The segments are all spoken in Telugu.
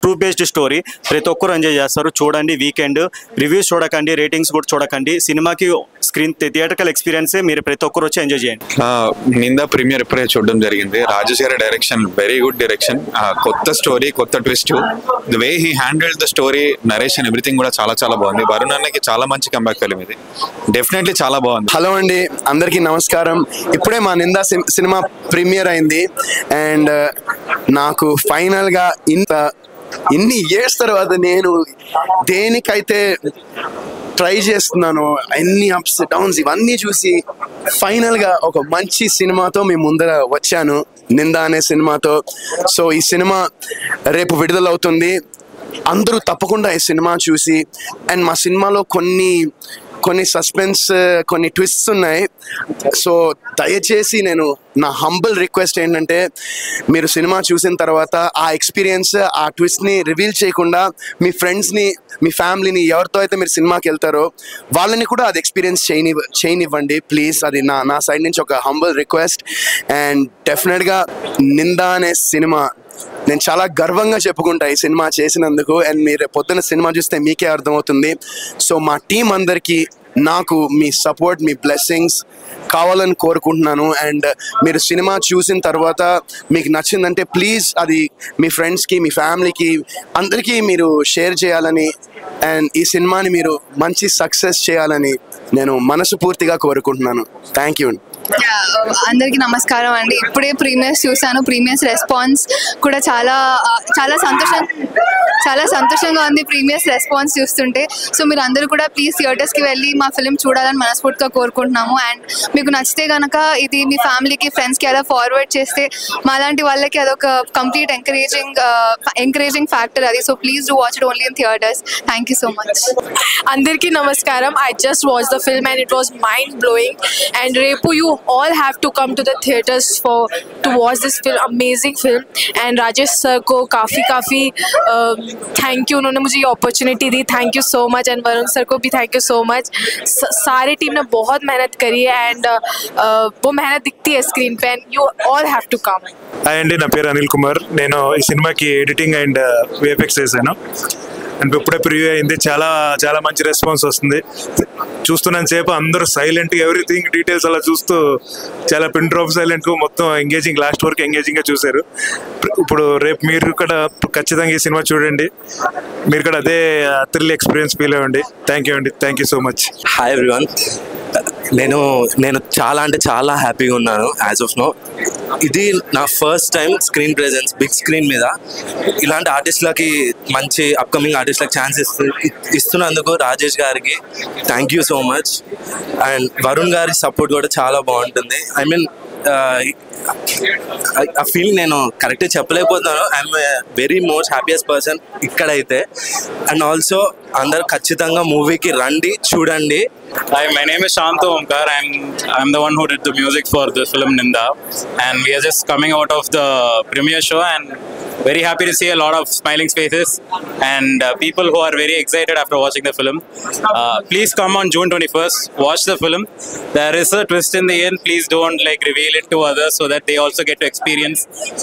True based story. ప్రతి ఒక్కరు ఎంజాయ్ చేస్తారు. చూడండి, వీకెండ్ రివ్యూస్ చూడకండి, రేటింగ్స్ కూడా చూడకండి. సినిమాకి స్క్రీన్ థియేటర్కల్ ఎక్స్పీరియన్సే మీరు ప్రతి ఒక్కరు వచ్చి ఎంజాయ్ చేయండి. నిందా ప్రీమియర్ ఇప్పుడే చూడడం జరిగింది. రాజేష్ గారి డైరెక్షన్ వెరీ గుడ్ డైరెక్షన్. కొత్త స్టోరీ, కొత్త twist, the way he handled the story, narration, everything కూడా చాలా చాలా బాగుంది. వరుణ్ అన్నకి చాలా మంచి కంబ్యాక్ ఫిల్మ్ ఇది, డెఫినెట్లీ చాలా బాగుంది. హలో అండి, అందరికీ నమస్కారం. ఇప్పుడే మా నిందా సినిమా ప్రీమియర్ అయింది అండ్ నాకు ఫైనల్గా ఇన్ని ఇయర్స్ తర్వాత నేను దేనికైతే ట్రై చేస్తున్నాను, ఎన్ని అప్స్ డౌన్స్ ఇవన్నీ చూసి ఫైనల్గా ఒక మంచి సినిమాతో మీ ముందర వచ్చాను, నిందా అనే సినిమాతో. సో ఈ సినిమా రేపు విడుదలవుతుంది. అందరూ తప్పకుండా ఈ సినిమా చూసి, అండ్ మా సినిమాలో కొన్ని సస్పెన్స్, కొన్ని ట్విస్ట్స్ ఉన్నాయి. సో దయచేసి నేను నా హంబుల్ రిక్వెస్ట్ ఏంటంటే, మీరు సినిమా చూసిన తర్వాత ఆ ఎక్స్పీరియన్స్, ఆ ట్విస్ట్ని రివీల్ చేయకుండా మీ ఫ్రెండ్స్ని, మీ ఫ్యామిలీని, ఎవరితో అయితే మీరు సినిమాకి వెళ్తారో వాళ్ళని కూడా అది ఎక్స్పీరియన్స్ చేయనివ్వండి ప్లీజ్. అది నా సైడ్ నుంచి ఒక హంబుల్ రిక్వెస్ట్. అండ్ డెఫినెట్గా నిందా అనే సినిమా నేను చాలా గర్వంగా చెప్పుకుంటా ఈ సినిమా చేసినందుకు. అండ్ మీరు పొద్దున్న సినిమా చూస్తే మీకే అర్థమవుతుంది. సో మా టీం అందరికీ నాకు మీ సపోర్ట్, మీ బ్లెస్సింగ్స్ కావాలని కోరుకుంటున్నాను. అండ్ మీరు సినిమా చూసిన తర్వాత మీకు నచ్చిందంటే ప్లీజ్ అది మీ ఫ్రెండ్స్కి, మీ ఫ్యామిలీకి, అందరికీ మీరు షేర్ చేయాలని, అండ్ ఈ సినిమాని మీరు మంచి సక్సెస్ చేయాలని నేను మనస్ఫూర్తిగా కోరుకుంటున్నాను. Thank you. అందరికీ నమస్కారం అండి. ఇప్పుడే ప్రీమియర్స్ చూసాను. ప్రీమియర్స్ రెస్పాన్స్ కూడా చాలా సంతోషంగా ఉంది ప్రీమియర్స్ రెస్పాన్స్ చూస్తుంటే. సో మీరు అందరూ కూడా ప్లీజ్ థియేటర్స్కి వెళ్ళి మా ఫిల్మ్ చూడాలని మనస్ఫూర్తిగా కోరుకుంటున్నాము. అండ్ మీకు నచ్చితే కనుక ఇది మీ ఫ్యామిలీకి, ఫ్రెండ్స్కి అలా ఫార్వర్డ్ చేస్తే మాలాంటి వాళ్ళకి అదొక కంప్లీట్ ఎంకరేజింగ్ ఫ్యాక్టర్ అది. So please do watch it only in theatres. Thank you so much. అందరికీ నమస్కారం. I just watched the film and it was mind blowing. And Repu, you all have to come to the theaters to watch this film. Amazing film. And Rajesh sir को काफ़ी thank you, उन्होंने मुझे ये opportunity the. Thank you so much. And Varun sir को भी thank you so much. सारे टीम ने बहुत मेहनत करी है and वो मेहनत दिखती है स्क्रीन पे. And you all have to come. Hi అండి, నా పేరు అనిల్ కుమార్. నేను ఈ సినిమాకి ఎడిటింగ్ అండ్ విఎఫ్ఎక్స్ చేశాను. అండ్ ఇప్పుడే ప్రివ్యూ అయింది. చాలా చాలా మంచి రెస్పాన్స్ వస్తుంది. చూస్తున్నంత సేపు అందరూ సైలెంట్గా ఎవ్రీథింగ్ డీటెయిల్స్ అలా చూస్తూ చాలా పిన్ డ్రాప్ సైలెంట్గా మొత్తం ఎంగేజింగ్, లాస్ట్ వరకు ఎంగేజింగ్గా చూశారు. ఇప్పుడు రేపు మీరు కూడా ఖచ్చితంగా ఈ సినిమా చూడండి. మీరు కూడా అదే థ్రిల్ ఎక్స్పీరియన్స్ ఫీల్ అవ్వండి. థ్యాంక్ యూ అండి. Thank you so much. Hi everyone. నేను చాలా అంటే చాలా హ్యాపీగా ఉన్నాను యాజ్ ఆఫ్ నో. ఇది నా first time screen presence big screen మీద. ఇలాంటి ఆర్టిస్టులకి, మంచి అప్కమింగ్ ఆర్టిస్టులకు ఛాన్స్ ఇస్తున్నందుకు రాజేష్ గారికి thank you so much. And Varun గారి సపోర్ట్ కూడా చాలా బాగుంటుంది. ఐ మీన్ ఆ ఫీల్ నేను కరెక్ట్గా చెప్పలేకపోతున్నాను. I'm very most happiest person ఇక్కడైతే. అండ్ ఆల్సో అందరు ఖచ్చితంగా మూవీకి రండి, చూడండి. Hi, my name is Shantu Omkar. I'm the one who did the music for this film Ninda, and we are just coming out of the premiere show and very happy to see a lot of smiling faces and people who are very excited after watching the film. Please come on June 21st, watch the film. There is a twist in the end. Please don't reveal it to others so that they also get to experience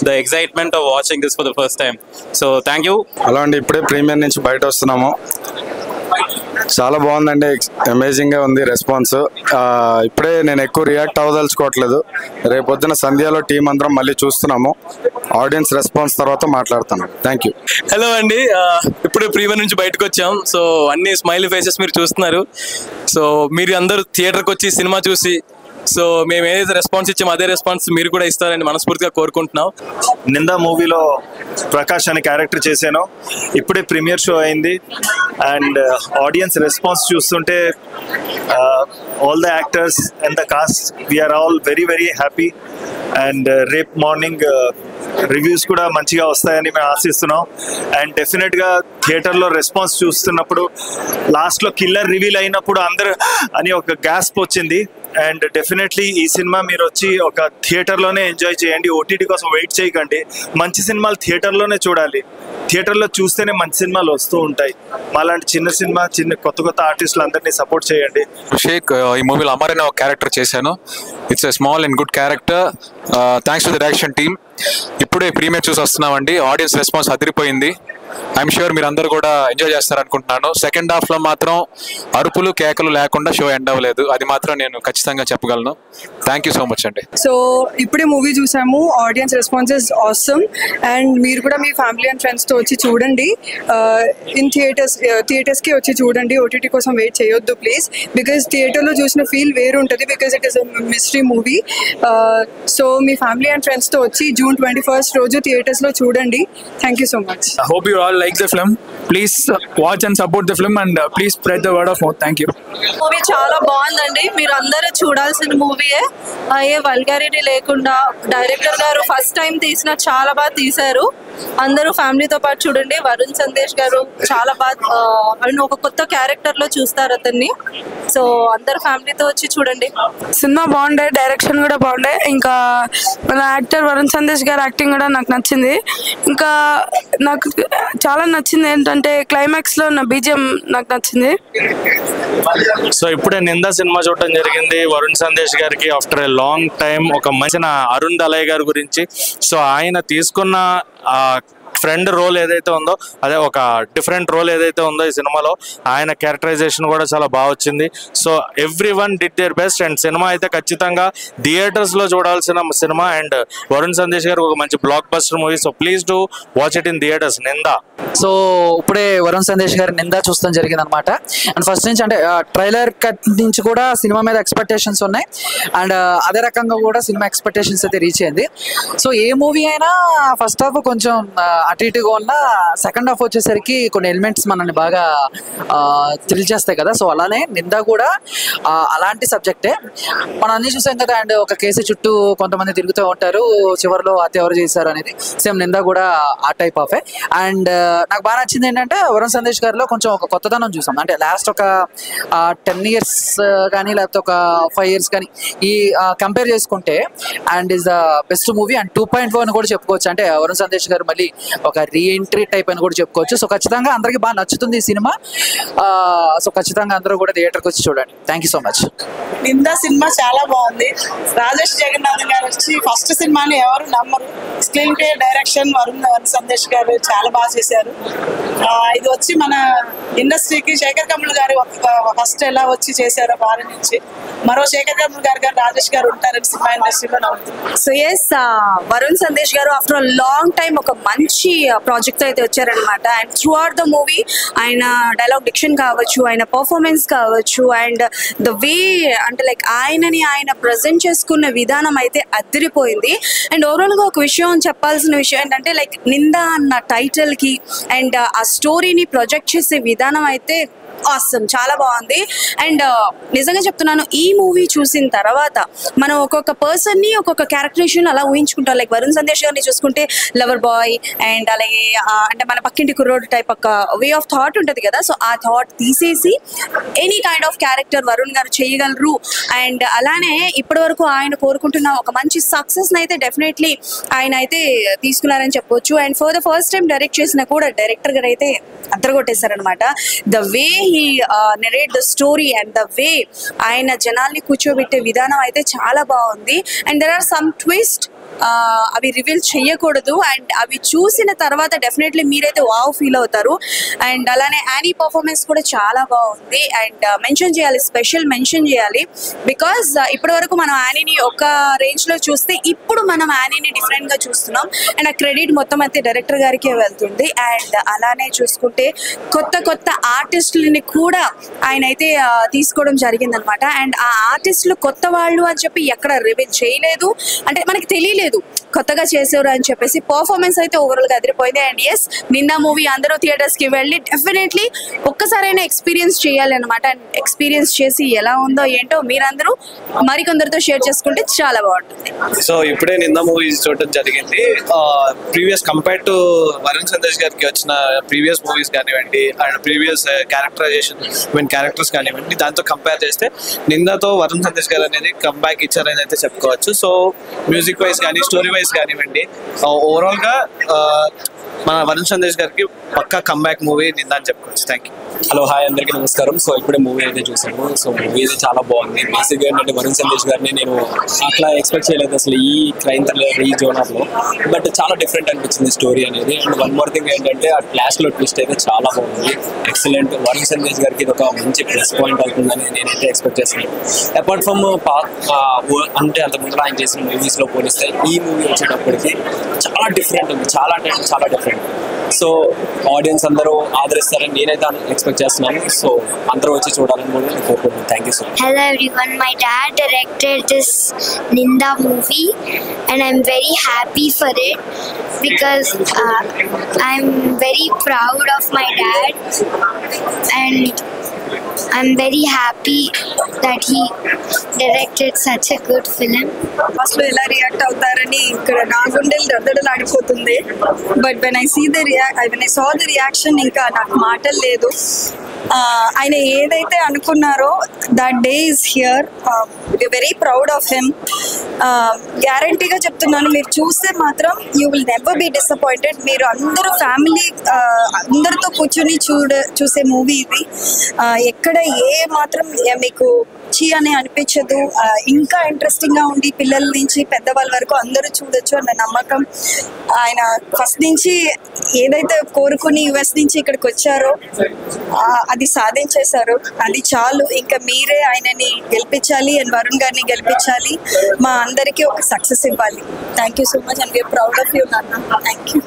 the excitement of watching this for the first time. So thank you. Hello అండి, ఇప్పుడే ప్రీమియర్ నుంచి బయట వస్తున్నాము. చాలా బాగుందండి, అమేజింగ్గా ఉంది రెస్పాన్స్. ఇప్పుడే నేను ఎక్కువ రియాక్ట్ అవ్వదలుచుకోవట్లేదు. రేపొద్దున సంధ్యాలో టీం అందరం మళ్ళీ చూస్తున్నాము. ఆడియన్స్ రెస్పాన్స్ తర్వాత మాట్లాడతాను. Thank you. హలో అండి, ఇప్పుడే ప్రీమియర్ నుంచి బయటకు వచ్చాం. సో అన్ని స్మైలీ ఫేసెస్ మీరు చూస్తున్నారు. సో మీరు అందరూ థియేటర్కి వచ్చి సినిమా చూసి, సో మేము ఏదైతే రెస్పాన్స్ ఇచ్చామో అదే రెస్పాన్స్ మీరు కూడా ఇస్తారని మనస్ఫూర్తిగా కోరుకుంటున్నాం. నిందా మూవీలో ప్రకాష్ అనే క్యారెక్టర్ చేశాను. ఇప్పుడే ప్రీమియర్ షో అయింది. అండ్ ఆడియన్స్ రెస్పాన్స్ చూస్తుంటే all the actors and the cast, we are all very very happy. And రేపు మార్నింగ్ రివ్యూస్ కూడా మంచిగా వస్తాయని మేము ఆశిస్తున్నాం. అండ్ డెఫినెట్గా థియేటర్లో రెస్పాన్స్ చూస్తున్నప్పుడు లాస్ట్లో కిల్లర్ రివీల్ అయినప్పుడు అందరూ అని ఒక గ్యాస్ప్ వచ్చింది. అండ్ డెఫినెట్లీ ఈ సినిమా మీరు వచ్చి ఒక థియేటర్లోనే ఎంజాయ్ చేయండి. ఓటీటీ కోసం వెయిట్ చేయకండి. మంచి సినిమాలు థియేటర్లోనే చూడాలి. థియేటర్లో చూస్తేనే మంచి సినిమాలు వస్తూ ఉంటాయి. మాలాంటి చిన్న కొత్త ఆర్టిస్టులు అందరినీ సపోర్ట్ చేయండి. షేక్ ఈ మూవీలో అమర్ అనే ఒక క్యారెక్టర్ చేశాను. It's a small and good character. Thanks to the direction team. ఇప్పుడే ప్రీమియర్ చూసి వస్తున్నామండి. ఆడియన్స్ రెస్పాన్స్ అదిరిపోయింది. ఐఎమ్ షూర్ మీరు అందరూ కూడా ఎంజాయ్ చేస్తారనుకుంటున్నాను. సెకండ్ హాఫ్లో మాత్రం అరుపులు కేకలు లేకుండా షో ఎండ్ అవ్వలేదు, అది మాత్రం నేను ఖచ్చితంగా చెప్పగలను. థ్యాంక్ యూ సో మచ్ అండి. సో ఇప్పుడే మూవీ చూసాము, audience response is awesome. And మీరు కూడా మీ ఫ్యామిలీ అండ్ ఫ్రెండ్స్తో వచ్చి చూడండి. ఇన్ థియేటర్స్కి వచ్చి చూడండి, ఓటీటీ కోసం వెయిట్ చేయొద్దు ప్లీజ్, బికాజ్ థియేటర్లో చూసిన ఫీల్ వేరు ఉంటుంది, because it is a mystery movie. So me family and ఫ్రెండ్స్తో వచ్చి June 21st రోజు థియేటర్స్లో చూడండి. Thank you so much. I hope you all like the film. Please watch and support the film and please spread the word of mouth. Thank you. Movie చాలా బాగుందండి, మీరు అందరూ చూడాల్సిన మూవీయే. ఏ వల్గారిటీ లేకుండా డైరెక్టర్ గారు ఫస్ట్ టైం తీసిన చాలా బాగా తీశారు. అందరూ ఫ్యామిలీతో పాటు చూడండి. వరుణ్ సందేశ్ గారు చాలా బాగా ఒక కొత్త క్యారెక్టర్ లో చూస్తారు అతన్ని. సో అందరు ఫ్యామిలీతో వచ్చి చూడండి. సినిమా బాగుండే, డైరెక్షన్ కూడా బాగుండే, ఇంకా మన యాక్టర్ వరుణ్ సందేశ్ గారి యాక్టింగ్ కూడా నాకు నచ్చింది. ఇంకా నాకు చాలా నచ్చింది ఏంటంటే క్లైమాక్స్లో ఉన్న బీజిఎం నాకు నచ్చింది. సో ఇప్పుడే నిందా సినిమా చూడటం జరిగింది. వరుణ్ సందేశ్ గారికి ఆఫ్టర్ ఏ లాంగ్ టైం ఒక మంచి అరుణ్ దలయ్ గారి గురించి. సో ఆయన తీసుకున్న ఫ్రెండ్ రోల్ ఏదైతే ఉందో అదే ఒక డిఫరెంట్ రోల్ ఏదైతే ఉందో ఈ సినిమాలో ఆయన క్యారెక్టరైజేషన్ కూడా చాలా బాగా వచ్చింది. So every one did their best and cinema అయితే ఖచ్చితంగా థియేటర్స్లో చూడాల్సిన సినిమా అండ్ వరుణ్ సందేశ్ గారు ఒక మంచి blockbuster movie. So please do watch it in theatres. Nindha. So ఇప్పుడే వరుణ్ సందేశ్ గారి నిందా చూస్తాం జరిగింది అనమాట. అండ్ ఫస్ట్ నుంచి అంటే ట్రైలర్ కట్ నుంచి కూడా సినిమా మీద ఎక్స్పెక్టేషన్స్ ఉన్నాయి అండ్ అదే రకంగా కూడా సినిమా ఎక్స్పెక్టేషన్స్ అయితే రీచ్ అయింది. సో ఏ మూవీ అయినా ఫస్ట్ హాఫ్ కొంచెం అటు ఇటుగా ఉన్న సెకండ్ హాఫ్ వచ్చేసరికి కొన్ని ఎలిమెంట్స్ మనల్ని బాగా థ్రిల్ చేస్తాయి కదా. సో అలానే నిందా కూడా అలాంటి సబ్జెక్టే. మనం అన్ని చూసాం కదా. అండ్ ఒక కేసు చుట్టూ కొంతమంది తిరుగుతూ ఉంటారు, చివరిలో హత్య ఎవరు చేశారు అనేది. సేమ్ నిందా కూడా ఆ టైప్ ఆఫే. అండ్ నాకు బాగా నచ్చింది ఏంటంటే వరుణ్ సందేశ్ గారిలో కొంచెం ఒక కొత్తదనం చూసాం. అంటే లాస్ట్ ఒక 10 years కానీ లేకపోతే ఒక 5 years కానీ ఈ కంపేర్ చేసుకుంటే and is the best movie and 2.4 అని కూడా చెప్పుకోవచ్చు. అంటే వరుణ్ సందేశ్ గారు మళ్ళీ ఒక రీఎంట్రీ టైప్ అని కూడా చెప్పుకోవచ్చు. సో ఖచ్చితంగా అందరికి బాగా నచ్చుతుంది ఈ సినిమా. సో ఖచ్చితంగా అందరూ కూడా థియేటర్కి వచ్చి చూడండి. Thank you so much. Nindha సినిమా చాలా బాగుంది. రాజేష్ జగన్నాథ్ గారు వచ్చి ఫస్ట్ సినిమాని ఎవరు నమ్మరు. Screen play, direction Varun Sandesh గారు చాలా బాగా చేశారు. ఇది వచ్చి మన ఇండస్ట్రీకి శేఖర్ కమల్ గారు ఫస్ట్ ఎలా వచ్చి చేశారో వారి నుంచి మరో శేఖర్ కమల్ గారు రాజేష్ గారు ఉంటారని సినిమా ఇండస్ట్రీలో నమ్ముతుంది. సో ఎస్, వరుణ్ సందేశ్ గారు ఆఫ్టర్ లాంగ్ టైం ఒక మంచి ప్రాజెక్ట్ అయితే వచ్చారనమాట. And through out the movie ఆయన డైలాగ్ డిక్షన్ కావచ్చు, ఆయన పర్ఫార్మెన్స్ కావచ్చు అండ్ ద వే అంటే లైక్ ఆయనని ఆయన ప్రజెంట్ చేసుకున్న విధానం అయితే అదిరిపోయింది. అండ్ ఓవరాల్గా ఒక విషయం చెప్పాల్సిన విషయం ఏంటంటే లైక్ నిందా అన్న టైటిల్కి అండ్ ఆ స్టోరీని ప్రొజెక్ట్ చేసే విధానం అయితే ఆసమ్, చాలా బాగుంది. అండ్ నిజంగా చెప్తున్నాను, ఈ మూవీ చూసిన తర్వాత మనం ఒక్కొక్క పర్సన్ని ఒక్కొక్క క్యారెక్టరేషన్ అలా ఊహించుకుంటాం. లైక్ వరుణ్ సందేశ్ గారిని చూసుకుంటే లవర్ బాయ్ అండ్ అలాగే అంటే మన పక్కింటి కుర్రోడ్ టైప్ ఒక వే ఆఫ్ థాట్ ఉంటుంది కదా. సో ఆ థాట్ తీసేసి any kind of character Varun గారు చేయగలరు. అండ్ అలానే ఇప్పటి వరకు ఆయన కోరుకుంటున్న ఒక మంచి సక్సెస్ని అయితే డెఫినెట్లీ ఆయన అయితే తీసుకున్నారని చెప్పొచ్చు. And for the first time direct చేసిన కూడా డైరెక్టర్ గారు అయితే అద్దరగొట్టేశారనమాట. The way he narrate the story and the way ఆయన జనాల్ని కూర్చోబెట్టే విధానం అయితే చాలా బాగుంది. And there are some twist, అవి రివీల్ చేయకూడదు. అండ్ అవి చూసిన తర్వాత డెఫినెట్లీ మీరైతే వావ్ ఫీల్ అవుతారు. అండ్ అలానే యానీ పర్ఫార్మెన్స్ కూడా చాలా బాగుంది. అండ్ మెన్షన్ చేయాలి, స్పెషల్ మెన్షన్ చేయాలి, బికాజ్ ఇప్పటి వరకు మనం యానీని ఒక రేంజ్లో చూస్తే ఇప్పుడు మనం యానీని డిఫరెంట్గా చూస్తున్నాం. అండ్ ఆ క్రెడిట్ మొత్తం అయితే డైరెక్టర్ గారికే వెళ్తుంది. అండ్ అలానే చూసుకుంటే కొత్త కొత్త ఆర్టిస్టులని కూడా ఆయన అయితే తీసుకోవడం జరిగిందనమాట. అండ్ ఆ ఆర్టిస్టులు కొత్త వాళ్ళు అని చెప్పి ఎక్కడ రివీల్ చేయలేదు, అంటే మనకి తెలియలేదు కొత్తగా చేసేవారు అని చెప్పేసి. పర్ఫార్మెన్స్ అయితే ఓవరాల్గా అదిరిపోయింది. అండ్ ఎస్, నిన్న మూవీ అందరూ థియేటర్స్కి వెళ్ళి డెఫినెట్లీ ఒక్కసారైనా ఎక్స్పీరియన్స్ చేయాలి అనమాట. అండ్ ఎక్స్పీరియన్స్ చేసి ఎలా ఉందో ఏంటో మీరందరూ మరికొందరితో షేర్ చేసుకుంటే చాలా బాగుంటుంది. సో ఇప్పుడే నిన్న మూవీ చూడటం జరిగింది. Previous compare to Varun Sandesh గారికి వచ్చిన ప్రీవియస్ మూవీస్ కానివ్వండి అండ్ ప్రీవియస్ క్యారెక్టర్స్ కానివ్వండి, దాంతో కంపేర్ చేస్తే నిందాతో వరుణ్ సందేశ్ గారు అనేది కంబ్యాక్ ఇచ్చారని అయితే చెప్పుకోవచ్చు. సో మ్యూజిక్ వైజ్ కానీ స్టోరీ వైజ్ కానివ్వండి, ఓవరాల్గా మన వరుణ్ సందేశ్ గారికి పక్కా కంబ్యాక్ మూవీ నిందా అని చెప్పుకోవచ్చు. Thank you. హలో హాయ్ అందరికీ నమస్కారం. సో ఇప్పుడే మూవీ అయితే చూసాము. సో మూవీ అయితే చాలా బాగుంది. బేసిక్గా ఏంటంటే వరుణ్ సందేశ్ గారిని నేను అట్లా ఎక్స్పెక్ట్ చేయలేదు అసలు ఈ క్రైమ్ థ్రిల్లర్ ఈ జోనర్లో. బట్ చాలా డిఫరెంట్ అనిపించింది స్టోరీ అనేది. అండ్ వన్ మోర్ థింగ్ ఏంటంటే ఆ క్లాస్లో ట్విస్ట్ అయితే చాలా బాగుంది. ఎక్సలెంట్. వరుణ్ సందేశ్ గారికి ఇది ఒక మంచి ప్లస్ పాయింట్ అవుతుందని నేనైతే ఎక్స్పెక్ట్ చేస్తున్నాను. అపార్ట్ ఫ్రమ్ అంటే అంత ముందు ఆయన చేసిన మూవీస్లో పోలిస్తే ఈ మూవీ వచ్చేటప్పటికి చాలా డిఫరెంట్ ఉంది. చాలా అంటే చాలా డిఫరెంట్. సో ఆడియన్స్ అందరూ ఆదరిస్తారని నేనైతే ఎక్స్పెక్ట్ చేస్తున్నాను. సో అందరూ వచ్చి చూడాలని కూడా నేను కోరుకుంటున్నాను. Thank you so much. Hello everyone, my dad directed this Ninda movie and I'm very happy for it because I'm very proud of my dad and I'm very happy that he directed such a good film. First లో ఎలా రియాక్ట్ అవుతారని ఇక్కడ నా గుండెలు దద్దడలాడిపోతుంది. But when I saw the reaction ఇంకా నాకు మాటలు లేదు. ఆయన ఏదైతే అనుకున్నారో that day is here. Very proud of him. గ్యారంటీగా చెప్తున్నాను, మీరు చూస్తే మాత్రం you will never be disappointed. మీరు అందరూ ఫ్యామిలీ అందరితో కూర్చొని చూసే మూవీ ఇది. ఎక్కడ ఏ మాత్రం మీకు చీ అని అనిపించదు. ఇంకా ఇంట్రెస్టింగ్గా ఉండి పిల్లల నుంచి పెద్దవాళ్ళ వరకు అందరూ చూడొచ్చు అన్న నమ్మకం. ఆయన ఫస్ట్ నుంచి ఏదైతే కోరుకుని యుఎస్ నుంచి ఇక్కడికి వచ్చారో అది సాధించేశారు. అది చాలు. ఇంకా మీరే ఆయనని గెలిపించాలి అండ్ వరుణ్ గారిని గెలిపించాలి. మా అందరికీ ఒక సక్సెస్ ఇవ్వాలి. Thank you so much and we're proud of you నాన్న. Thank you.